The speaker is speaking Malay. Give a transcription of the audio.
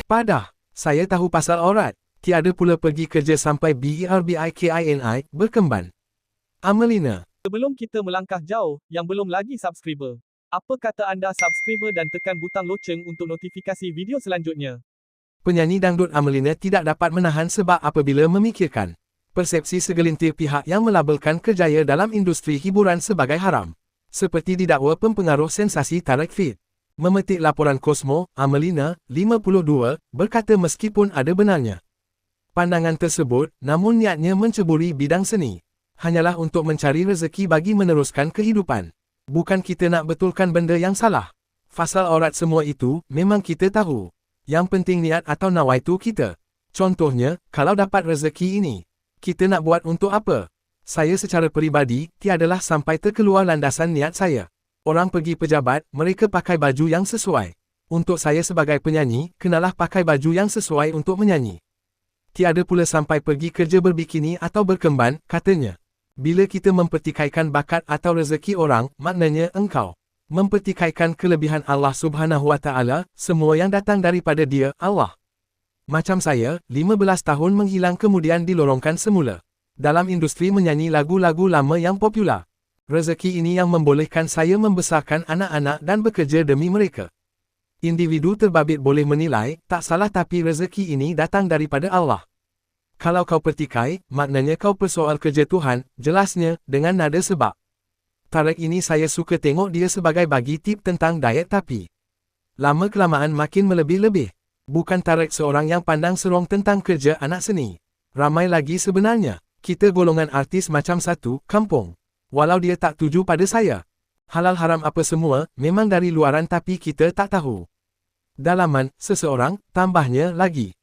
Padah, saya tahu pasal aurat. Tiada pula pergi kerja sampai BERBIKINI berkemban. Amelina. Sebelum kita melangkah jauh, yang belum lagi subscriber, apa kata anda subscriber dan tekan butang loceng untuk notifikasi video selanjutnya? Penyanyi dangdut Amelina tidak dapat menahan sebab apabila memikirkan persepsi segelintir pihak yang melabelkan kerjaya dalam industri hiburan sebagai haram. Seperti didakwa pempengaruh sensasi Tarek Fit. Memetik laporan Cosmo, Amelina, 52, berkata meskipun ada benarnya pandangan tersebut, namun niatnya menceburi bidang seni hanyalah untuk mencari rezeki bagi meneruskan kehidupan. Bukan kita nak betulkan benda yang salah. Fasal aurat semua itu, memang kita tahu. Yang penting niat atau nawaitu kita. Contohnya, kalau dapat rezeki ini, kita nak buat untuk apa? Saya secara peribadi, tiadalah sampai terkeluar landasan niat saya. Orang pergi pejabat, mereka pakai baju yang sesuai. Untuk saya sebagai penyanyi, kenalah pakai baju yang sesuai untuk menyanyi. Tiada pula sampai pergi kerja berbikini atau berkemban, katanya. Bila kita mempertikaikan bakat atau rezeki orang, maknanya engkau mempertikaikan kelebihan Allah Subhanahu Wa Taala, semua yang datang daripada Dia, Allah. Macam saya, 15 tahun menghilang kemudian dilorongkan semula dalam industri menyanyi lagu-lagu lama yang popular. Rezeki ini yang membolehkan saya membesarkan anak-anak dan bekerja demi mereka. Individu terbabit boleh menilai, tak salah tapi rezeki ini datang daripada Allah. Kalau kau pertikai, maknanya kau persoal kerja Tuhan, jelasnya, dengan nada sebab. Tarek ini saya suka tengok dia sebagai bagi tip tentang diet tapi lama-kelamaan makin melebih-lebih. Bukan Tarek seorang yang pandang serong tentang kerja anak seni. Ramai lagi sebenarnya. Kita golongan artis macam satu, kampung. Walau dia tak tuju pada saya. Halal haram apa semua, memang dari luaran tapi kita tak tahu dalaman, seseorang, tambahnya lagi.